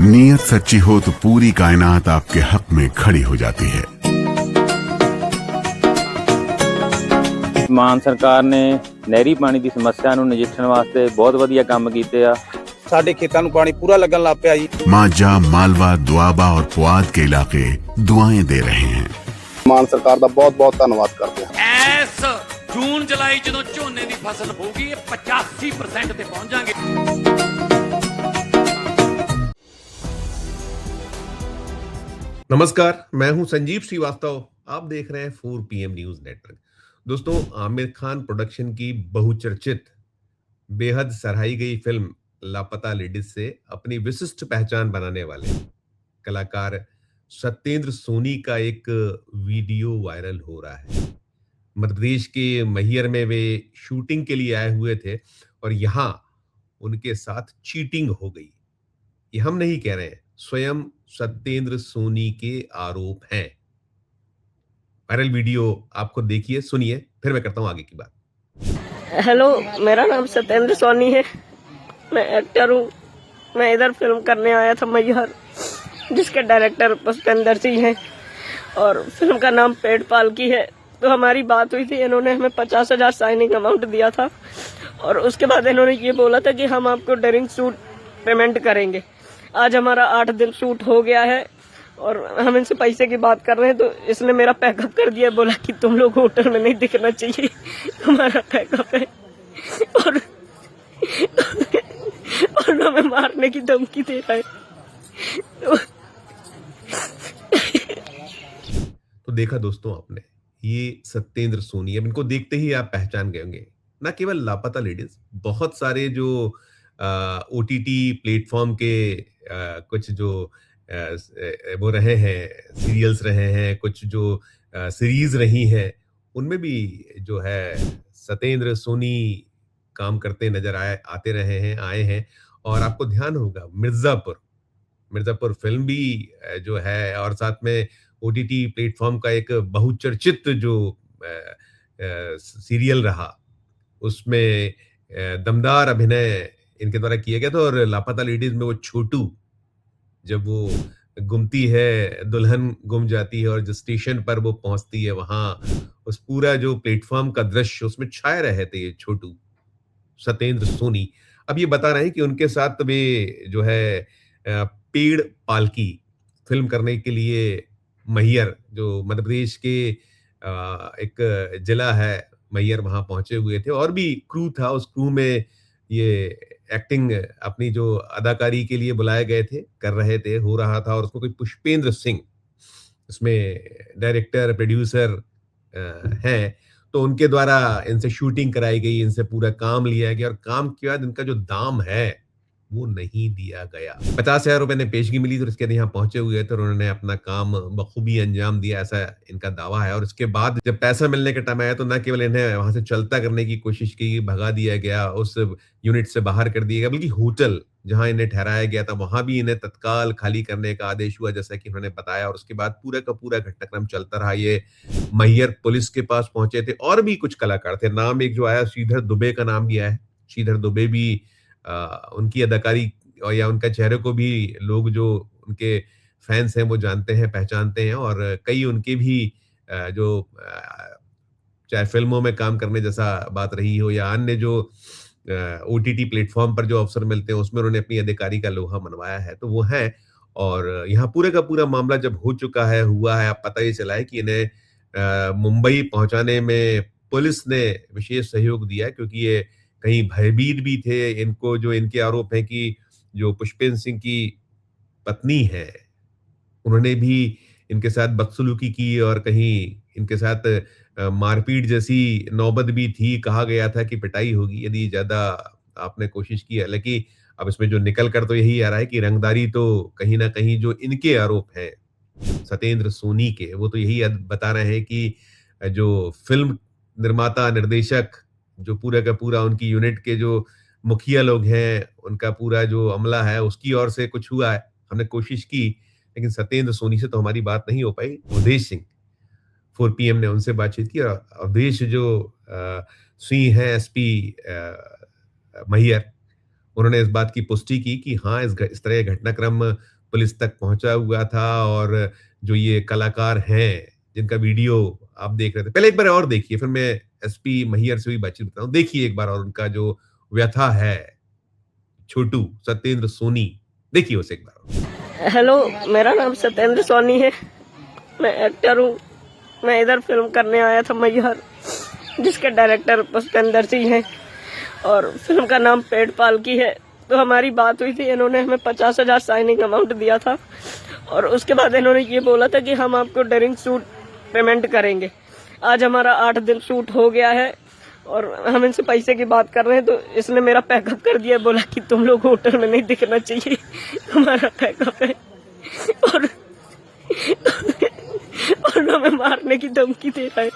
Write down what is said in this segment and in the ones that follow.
नीयत सच्ची हो तो पूरी कायनात आपके हक में खड़ी हो जाती है। ਮਾਨ ਸਰਕਾਰ ਨੇ ਨਹਿਰੀ ਪਾਣੀ ਦੀ ਸਮੱਸਿਆ ਨੂੰ ਨਜਿੱਠਣ ਵਾਸਤੇ ਬਹੁਤ ਵਧੀਆ ਕੰਮ ਕੀਤੇ ਆ। ਸਾਡੇ ਖੇਤਾਂ ਨੂੰ ਪਾਣੀ ਪੂਰਾ ਲੱਗਣ ਲੱਗ ਪਿਆ ਜੀ। माजा, मालवा, दुआबा और पुआध के इलाके दुआएं दे रहे हैं। ਮਾਨ ਸਰਕਾਰ ਦਾ ਬਹੁਤ ਬਹੁਤ ਧੰਨਵਾਦ ਕਰਦੇ ਹਾਂ। ਇਸ ਜੂਨ ਜੁਲਾਈ ਜਦੋਂ ਝੋਨੇ ਦੀ ਫਸਲ ਹੋਊਗੀ ਇਹ 85% ਤੇ ਪਹੁੰਚ ਜਾਾਂਗੇ। नमस्कार, मैं हूं संजीव श्रीवास्तव। आप देख रहे हैं 4 PM न्यूज नेटवर्क। दोस्तों, आमिर खान प्रोडक्शन की बहुचर्चित, बेहद सराही गई फिल्म लापता लेडीज से अपनी विशिष्ट पहचान बनाने वाले कलाकार सत्येंद्र सोनी का एक वीडियो वायरल हो रहा है। मध्य प्रदेश के मैहर में वे शूटिंग के लिए आए हुए थे और यहाँ उनके साथ चीटिंग हो गई। ये हम नहीं कह रहे हैं, स्वयं सत्येंद्र सोनी के आरोप हैं। वायरल वीडियो आपको देखिए, सुनिए, फिर मैं करता हूं आगे की बात। हेलो, मेरा नाम सत्येंद्र सोनी है। मैं एक्टर हूँ। मैं इधर फिल्म करने आया था मैहर, जिसके डायरेक्टर पुष्पेंद्र सिंह हैं और फिल्म का नाम पेट पालकी है। तो हमारी बात हुई थी, इन्होंने हमें 50,000 साइनिंग अमाउंट दिया था और उसके बाद इन्होंने ये बोला था कि हम आपको ड्रिंक सूट पेमेंट करेंगे। आज हमारा 8 दिन शूट हो गया है और हम इनसे पैसे की बात कर रहे हैं, तो इसने मेरा पैकअप कर दिया। बोला कि तुम लोग होटल में नहीं दिखना चाहिए, तुम्हारा पैकअप है और हमें मारने की धमकी दे रहा है। तो देखा दोस्तों आपने, ये सत्येंद्र सोनी। अब इनको देखते ही आप पहचान गए होंगे। ना केवल लापता लेडीज, बहुत सारे जो ओटीटी प्लेटफॉर्म के कुछ जो वो रहे हैं, सीरियल्स रहे हैं, कुछ जो सीरीज रही हैं, उनमें भी जो है सत्येंद्र सोनी काम करते नजर आए हैं। और आपको ध्यान होगा, मिर्जापुर फिल्म भी जो है, और साथ में ओटीटी प्लेटफॉर्म का एक बहुचर्चित जो सीरियल रहा, उसमें दमदार अभिनय इनके द्वारा किया गया था। और लापता लेडीज में वो छोटू, जब वो गुमती है, दुल्हन गुम जाती है और जिस स्टेशन पर वो पहुंचती है, वहां उस पूरा जो प्लेटफॉर्म का दृश्य, उसमें छाए रहे थे ये छोटू सत्येंद्र सोनी। अब ये बता रहे हैं कि उनके साथ वे जो है पेड़ पालकी फिल्म करने के लिए मैहर, जो मध्य प्रदेश के एक जिला है मैहर, वहां पहुंचे हुए थे। और भी क्रू था, उस क्रू में ये एक्टिंग अपनी जो अदाकारी के लिए बुलाए गए थे, कर रहे थे, हो रहा था। और उसमें कोई पुष्पेंद्र सिंह, इसमें डायरेक्टर प्रोड्यूसर हैं, तो उनके द्वारा इनसे शूटिंग कराई गई, इनसे पूरा काम लिया गया और काम के बाद इनका जो दाम है वो नहीं दिया गया। 50,000 रुपए ने पेशगी मिली, तो इसके बाद यहाँ पहुंचे हुए थे और उन्होंने अपना काम बखूबी अंजाम दिया, ऐसा इनका दावा है। और इसके बाद जब पैसा मिलने का टाइम आया, तो न केवल इन्हें वहां से चलता करने की कोशिश की, भगा दिया गया, उस यूनिट से बाहर कर दिया गया, बल्कि होटल जहां इन्हें ठहराया गया था वहां भी इन्हें तत्काल खाली करने का आदेश हुआ, जैसा कि उन्होंने बताया। और उसके बाद पूरा का पूरा घटनाक्रम चलता रहा। ये मैहर पुलिस के पास पहुंचे थे। और भी कुछ कलाकार थे, नाम एक जो आया, श्रीधर दुबे का नाम भी आया। श्रीधर दुबे भी उनकी अदाकारी और या उनका चेहरे को भी लोग जो उनके फैंस हैं वो जानते हैं, पहचानते हैं। और कई उनके भी जो चाहे फिल्मों में काम करने जैसा बात रही हो या अन्य जो ओटीटी प्लेटफॉर्म पर जो अवसर मिलते हैं, उसमें उन्होंने अपनी अदाकारी का लोहा मनवाया है, तो वो है। और यहाँ पूरे का पूरा मामला जब हो चुका है, हुआ है, अब पता ये चला है कि इन्हें मुंबई पहुंचाने में पुलिस ने विशेष सहयोग दिया, क्योंकि ये कहीं भयभीत भी थे। इनको जो इनके आरोप है कि जो पुष्पेंद्र सिंह की पत्नी है, उन्होंने भी इनके साथ बदसलूकी की और कहीं इनके साथ मारपीट जैसी नौबत भी थी। कहा गया था कि पिटाई होगी यदि ज्यादा आपने कोशिश की। हालांकि अब इसमें जो निकल कर तो यही आ रहा है कि रंगदारी तो कहीं ना कहीं जो इनके आरोप हैं सत्येंद्र सोनी के, वो तो यही बता रहे हैं कि जो फिल्म निर्माता, निर्देशक, जो पूरा का पूरा उनकी यूनिट के जो मुखिया लोग हैं, उनका पूरा जो अमला है, उसकी ओर से कुछ हुआ है। हमने कोशिश की, लेकिन सत्येंद्र सोनी से तो हमारी बात नहीं हो पाई। अवधेश सिंह, 4 PM ने उनसे बातचीत की और अवधेश जो सिंह हैं, SP मैहर, उन्होंने इस बात की पुष्टि की कि हाँ, इस तरह का घटनाक्रम पुलिस तक पहुंचा हुआ था और जो ये कलाकार हैं, जिनका वीडियो आप देख रहे थे। पहले एक बार और देखिए, फिर मैं एसपी मैहर से भी बातचीत करता हूँ। देखिए एक बार और उनका जो व्यथा है, छोटू सत्येंद्र सोनी, देखिए उसे एक बार और। हेलो, मेरा नाम सत्येंद्र सोनी है। मैं एक्टर हूँ। मैं इधर फिल्म करने आया था मैहर, जिसके डायरेक्टर पुष्पेंद्र सिंह हैं और फिल्म का नाम पेड़ पालकी है। तो हमारी बात हुई थी, इन्होंने हमें 50,000 साइनिंग अमाउंट दिया था और उसके बाद इन्होंने ये बोला था कि हम आपको ड्रिंक शूट पेमेंट करेंगे। आज हमारा 8 दिन शूट हो गया है और हम इनसे पैसे की बात कर रहे हैं, तो इसने मेरा पैकअप कर दिया, बोला कि तुम लोग होटल में नहीं दिखना चाहिए, हमारा पैकअप है और हमें मारने की धमकी दे रहा है।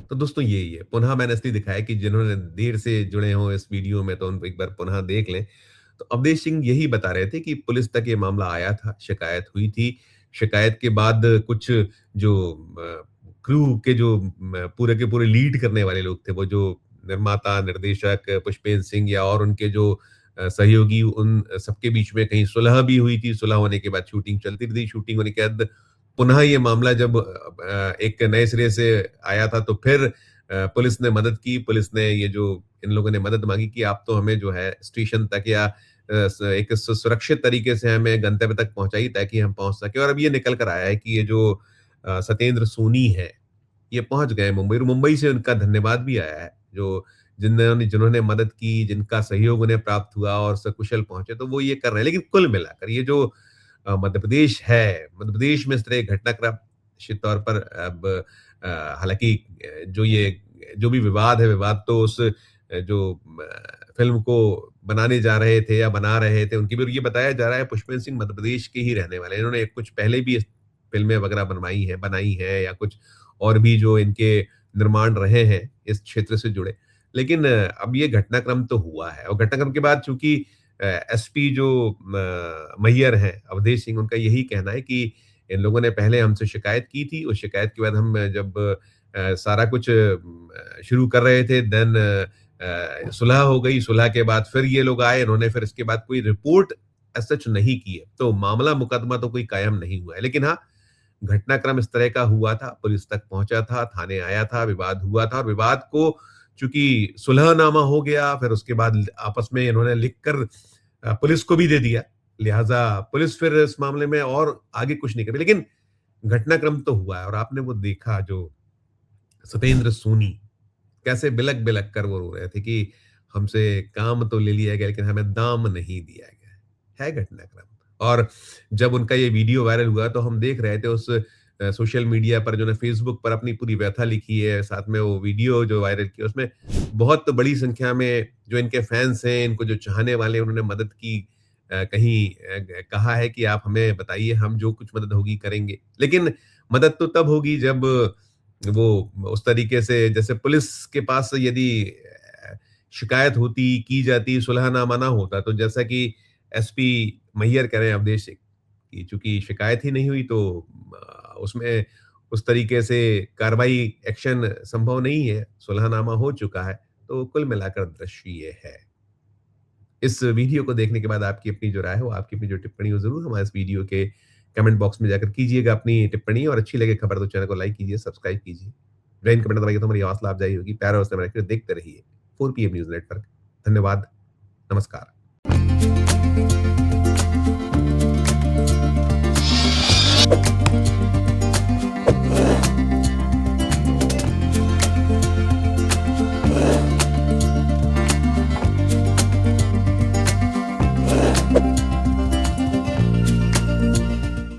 तो दोस्तों यही है, पुनः मैंने इसलिए दिखाया कि जिन्होंने देर से जुड़े हों इस वीडियो में तो उनको एक बार पुनः देख लें। तो अवधेश सिंह यही बता रहे थे कि पुलिस तक ये मामला आया था, शिकायत हुई थी। शिकायत के बाद कुछ जो क्रू के जो पूरे के पूरे लीड करने वाले लोग थे, वो जो निर्माता, निर्देशक पुष्पेंद्र सिंह या और उनके जो सहयोगी, उन सबके बीच में कहीं सुलह भी हुई थी। सुलह होने के बाद शूटिंग चलती रही। शूटिंग होने के बाद पुनः ये मामला जब एक नए सिरे से आया था, तो फिर पुलिस ने मदद की। पुलिस ने ये जो इन लोगों ने मदद मांगी कि आप तो हमें जो है स्टेशन तक या एक सुरक्षित तरीके से हमें गंतव्य तक पहुंचाई ताकि हम पहुंच सके। और अब ये निकल कर आया है कि ये जो सत्येंद्र सोनी है, ये पहुंच गए मुंबई। और मुंबई से उनका धन्यवाद भी आया है, जो जिन्होंने मदद की, जिनका सहयोग उन्हें प्राप्त हुआ और सकुशल पहुंचे, तो वो ये कर रहे हैं। लेकिन कुल मिलाकर ये जो मध्य प्रदेश है, मध्य प्रदेश में इस तरह घटनाक्रम निश्चित तौर पर अब हालांकि जो भी विवाद है, विवाद तो उस जो फिल्म को बनाने जा रहे थे या बना रहे थे उनकी भी। ये बताया जा रहा है पुष्पेंद्र सिंह मध्य प्रदेश के ही रहने वाले, इन्होंने कुछ पहले भी फिल्में वगैरह बनाई है या कुछ और भी जो इनके निर्माण रहे हैं इस क्षेत्र से जुड़े। लेकिन अब ये घटनाक्रम तो हुआ है और घटनाक्रम के बाद चूंकि एसपी जो मैहर हैं अवधेश सिंह, उनका यही कहना है कि इन लोगों ने पहले हमसे शिकायत की थी। उस शिकायत के बाद हम जब सारा कुछ शुरू कर रहे थे, देन सुलह हो गई। सुलह के बाद फिर ये लोग आए, इन्होंने फिर इसके बाद कोई रिपोर्ट सच नहीं की है, तो मामला मुकदमा तो कोई कायम नहीं हुआ है। लेकिन हाँ, घटनाक्रम इस तरह का हुआ था, पुलिस तक पहुंचा था, थाने आया था, विवाद हुआ था और विवाद को चूंकि सुलहनामा हो गया, फिर उसके बाद आपस में इन्होंने लिखकर पुलिस को भी दे दिया, लिहाजा पुलिस फिर इस मामले में और आगे कुछ नहीं करी। लेकिन घटनाक्रम तो हुआ है और आपने वो देखा जो सत्येंद्र सोनी कैसे बिलक बिलक कर वो रो रहे थे कि हमसे काम तो ले लिया गया लेकिन हमें दाम नहीं दिया गया है घटनाक्रम। और जब उनका ये वीडियो वायरल हुआ तो हम देख रहे थे उस सोशल मीडिया पर, जो ने फेसबुक पर अपनी पूरी व्यथा लिखी है, साथ में वो वीडियो जो वायरल किया उसमें बहुत बड़ी संख्या में जो इनके फैंस हैं, इनको जो चाहने वाले, उन्होंने मदद की। कहीं कहा है कि आप हमें बताइए, हम जो कुछ मदद होगी करेंगे। लेकिन मदद तो तब होगी जब वो उस तरीके से, जैसे पुलिस के पास यदि शिकायत होती, की जाती, सुलहनामा ना होता, तो जैसा कि एसपी मैहर कह रहे हैं अवधेश सिंह कि चूंकि शिकायत ही नहीं हुई तो उसमें उस तरीके से कार्रवाई, एक्शन संभव नहीं है, सुलहनामा हो चुका है। तो कुल मिलाकर दृश्य ये है। इस वीडियो को देखने के बाद आपकी अपनी जो राय हो, आपकी अपनी जो टिप्पणी हो, जरूर हमारे इस वीडियो के कमेंट बॉक्स में जाकर कीजिएगा अपनी टिप्पणी। और अच्छी लगे खबर तो चैनल को लाइक कीजिए, सब्सक्राइब कीजिए, जॉइन कमेंट दबाइए तो हमारी हौसला अफजाई होगी। प्यार और स्नेह देखते रहिए 4PM न्यूज़ नेटवर्क। धन्यवाद, नमस्कार।